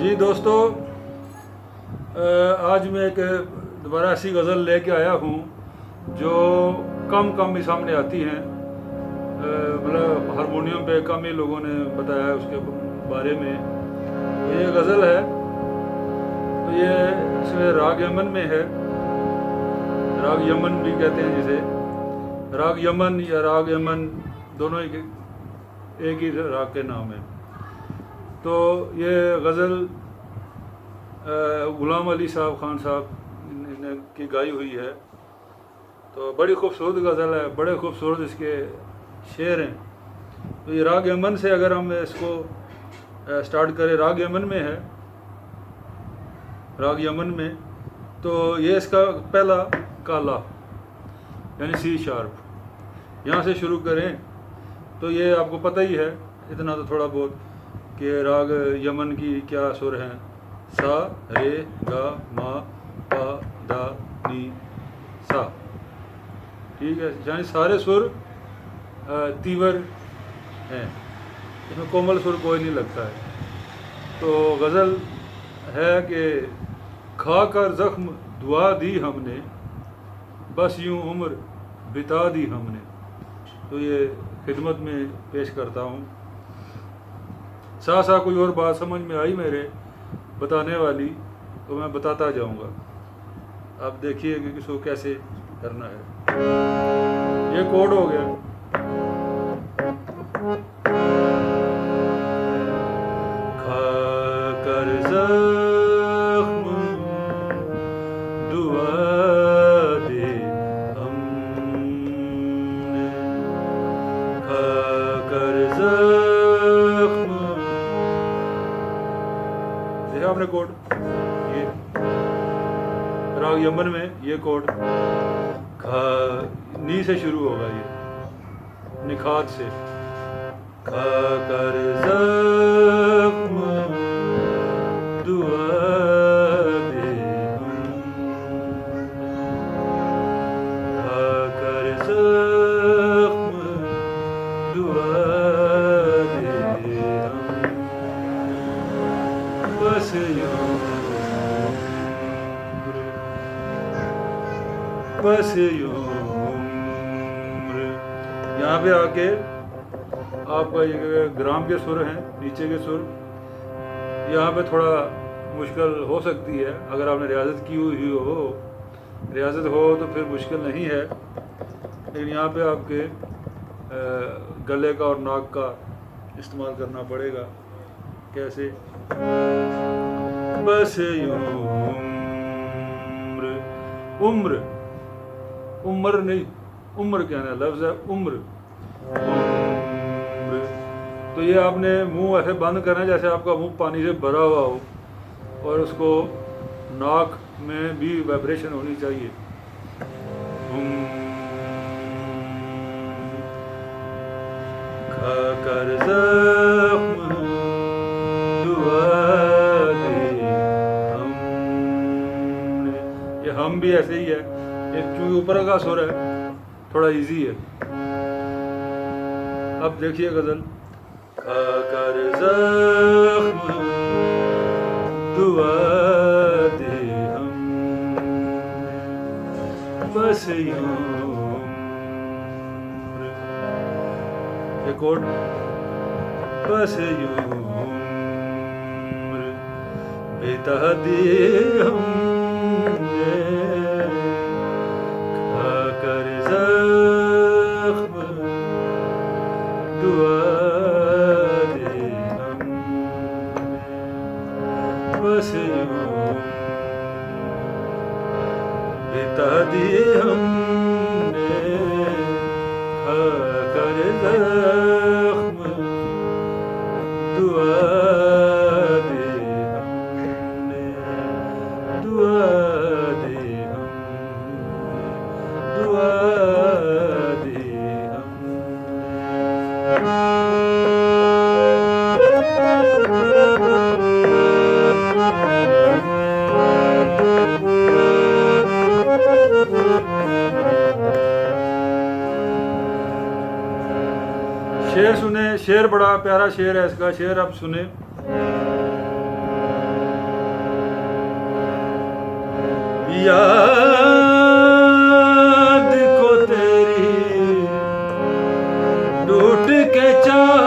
जी दोस्तों, आज मैं एक दोबारा ऐसी गज़ल लेके आया हूँ जो कम कम ही सामने आती हैं। मतलब हारमोनियम पे कम ही लोगों ने बताया है उसके बारे में। तो ये गज़ल है, तो ये इसमें राग यमन में है। राग यमन भी कहते हैं जिसे। राग यमन या राग यमन दोनों एक ही राग के नाम है। तो ये गज़ल गुलाम अली साहब खान साहब ने की गाई हुई है। तो बड़ी खूबसूरत गज़ल है, बड़े खूबसूरत इसके शेर हैं। तो ये राग यमन से अगर हम इसको स्टार्ट करें, राग यमन में है, राग यमन में। तो ये इसका पहला काला यानी सी शार्प, यहाँ से शुरू करें तो ये आपको पता ही है इतना तो थोड़ा बहुत कि राग यमन की क्या सुर हैं। सा रे गा मा पा दा नी सा, ठीक है। यानी सारे सुर तीवर हैं, इसमें कोमल सुर कोई नहीं लगता है। तो गज़ल है कि खा कर ज़ख्म दुआ दी हमने, बस यूँ उम्र बिता दी हमने। तो ये खिदमत में पेश करता हूँ। सा कोई और बात समझ में आई मेरे बताने वाली, तो मैं बताता जाऊँगा। आप देखिए कि इसको कैसे करना है। ये कोड हो गया। खा कर ज़ख्म दुआ दे हमने, खा कर ज़ख्म, देखा आपने कोड। ये राग यमन में ये कोड खा नी से शुरू होगा, ये निखात से। खा कर ज़ख्म दुआ दे हमने, खा कर ज़ख्म दुआ दे हमने, बस यूँ बस यूँ उम्र। यहाँ पे आके आपका ये ग्राम के सुर हैं, नीचे के सुर, यहाँ पे थोड़ा मुश्किल हो सकती है अगर आपने रियाजत की हुई हो। रियाजत हो तो फिर मुश्किल नहीं है, लेकिन यहाँ पे आपके गले का और नाक का इस्तेमाल करना पड़ेगा। कैसे? बस यूँ उम्र, उम्र उम्र नहीं, उम्र कहना लफ्ज़ है, उम्र उम्र। तो ये आपने मुंह ऐसे बंद करना है जैसे आपका मुंह पानी से भरा हुआ हो, और उसको नाक में भी वाइब्रेशन होनी चाहिए। खा कर ज़ख्म दुआ दे हमने, ये हम भी ऐसे ही है। एक चूँकि ऊपर का सुर है, थोड़ा इजी है। अब देखिए गज़ल। खा कर ज़ख्म दुआ दे हमने, बस यूँ उम्र, ये कोड, बस यूँ उम्र बिता दी हमने, कर ज़ख्म दुआ दे हमने, बस यूँ बिता दी हमने, खा कर ज़ख्म दुआ दे हमने, दुआ दे हमने, दुआ दे शेर सुने, शेर बड़ा प्यारा शेर है इसका। शेर आप सुने। याद को तेरी टूट के चाह,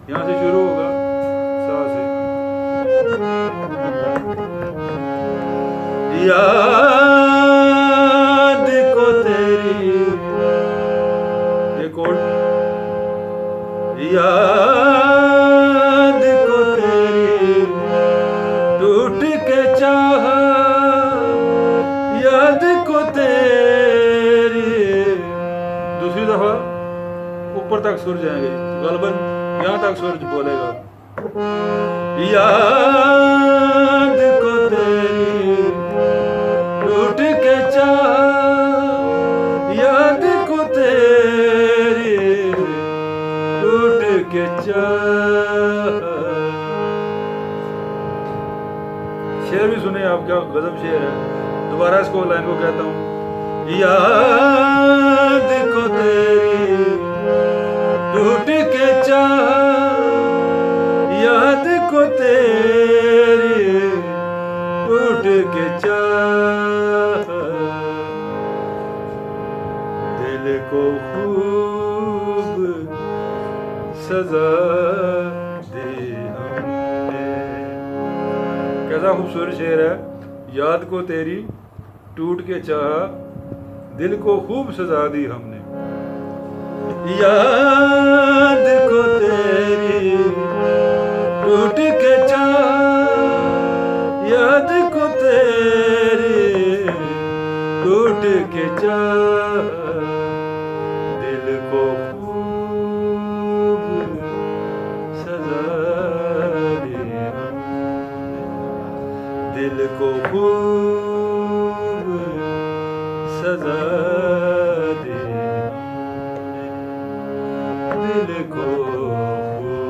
यहां से शुरू होगा सा से। याद को तेरी, ये कोड, याद को तेरी टूट के चाह, याद को तेरी। दूसरी दफा ऊपर तक सुर जाएंगे, गलबन यहां तक सुर बोलेगा। याद को तेरी टूट के चाह, याद को तेरी टूट के चाह। शेर भी सुने आप, क्या गजब शेर है। दोबारा इसको लाइन को कहता हूँ। याद को तेरी टूट के चाह, याद को तेरी टूट के चाह। दिल को खूब सजा दी हमने। कैसा खूबसूरत शेर है। याद को तेरी टूट के चाहा, दिल को खूब सजा दी हमने। याद को तेरी टूट के चाहा, याद को तेरी टूट के चाहा। दिल को खूब सजा दी हमने, दिल को खूब सजा दी हमने, दिल को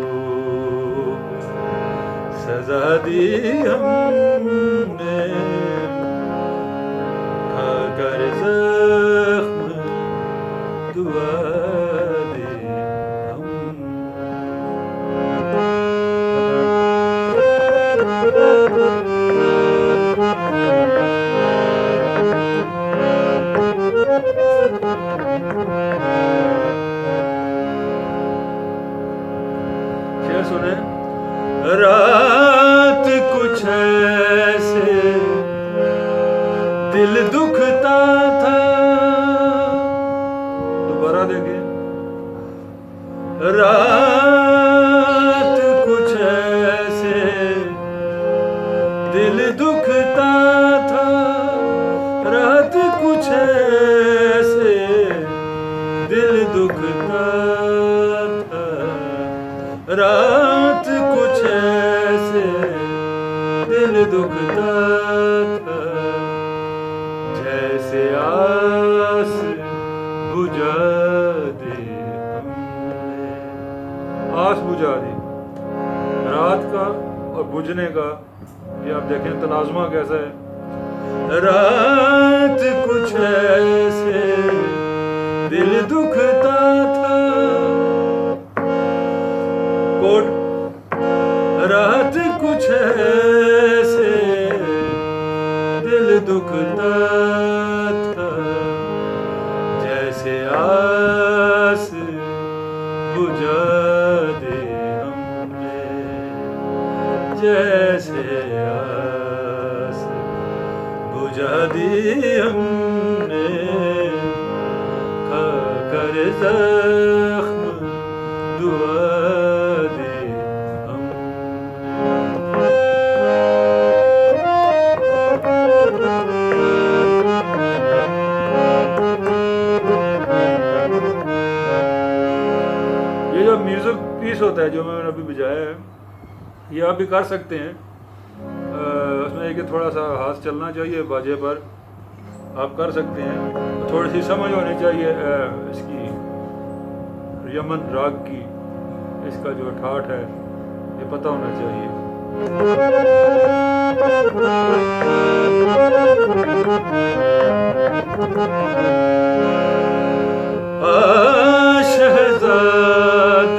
खूब सजा दी हमने। खाकर जख्म दुआ दी शेर सुने। रात कुछ ऐसे दिल दुखता था, दोबारा देखें। रात कुछ ऐसे दिल दुखता था, रात कुछ ऐसे दिल दुखता था, रात कुछ ऐसे दिल दुखता था। जैसे आस बुझा दी हमने, आस बुझा दी। रात का और बुझने का ये आप देखें तनाज़ुमा कैसा है। रात कुछ ऐसे दिल दुखता था, कोट। रात कुछ ऐसे दिल दुखता था, जैसे आस बुझा दी हमने, जैसे आस बुझा दी हमने। खाकर जख्म दुआ दी हमने। ये जो म्यूजिक पीस होता है जो मैंने अभी बजाया है, ये आप भी कर सकते हैं। उसमें एक थोड़ा सा हाथ चलना चाहिए बाजे पर, आप कर सकते हैं। थोड़ी सी समझ होनी चाहिए इसकी, यमन राग की, इसका जो ठाठ है ये पता होना चाहिए। शहजाद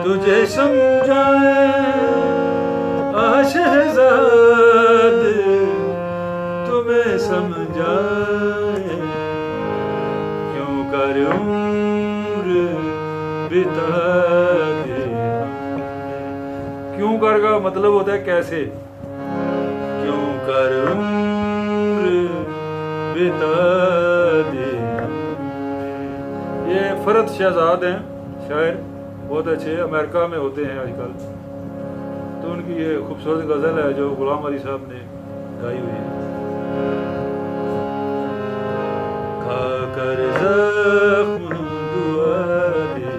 तुझे समझाए, शहजाद तुम्हें समझाए, क्यों कर उम्र बिता दे हमने। क्यों कर का मतलब होता है कैसे, क्यों कर उम्र बिता दे हमने। ये फरद शहजाद हैं शायर, बहुत अच्छे, अमेरिका में होते हैं आजकल। तो उनकी ये खूबसूरत गज़ल है जो गुलाम अली साहब ने गाई हुई है। खाकर ज़ख्म दुआ दे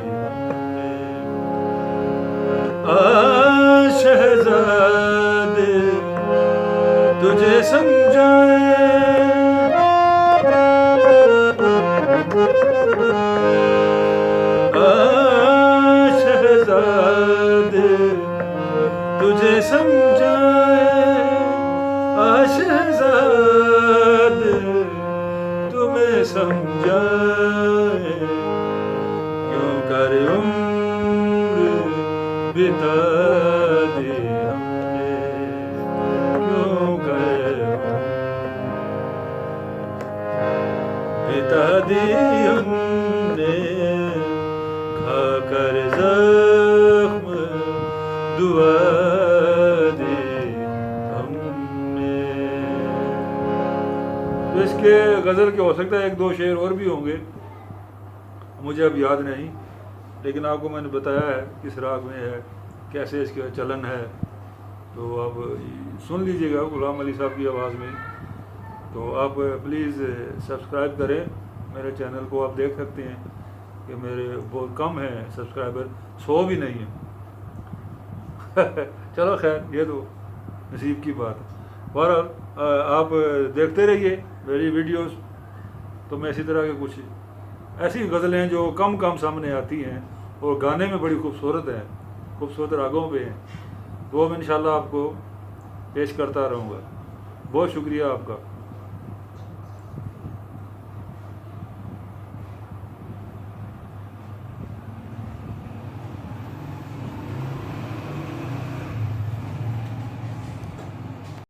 आ शहज़ादे, तुझे समझाए, आ शहज़ादे, तुझे समझाए, आ शहज़ादे, तुम्हें समझाए, क्यों कर उम्र बिता दे हमने, क्यों कर बिता दी हमने, खाकर ज़ख्म दुआ दे हमने। तो इसके गज़ल के हो सकता है एक दो शेर और भी होंगे, मुझे अब याद नहीं, लेकिन आपको मैंने बताया है किस राग में है, कैसे इसका चलन है। तो आप सुन लीजिएगा गुलाम अली साहब की आवाज़ में। तो आप प्लीज़ सब्सक्राइब करें मेरे चैनल को। आप देख सकते हैं कि मेरे बहुत कम हैं सब्सक्राइबर, 100 भी नहीं है। चलो खैर, ये तो नसीब की बात है। बहरहाल आप देखते रहिए मेरी वीडियोस। तो मैं इसी तरह के कुछ ऐसी गज़लें जो कम सामने आती हैं और गाने में बड़ी खूबसूरत हैं, खूबसूरत रागों पे हैं, वो मैं इंशाल्लाह आपको पेश करता रहूँगा। बहुत शुक्रिया आपका।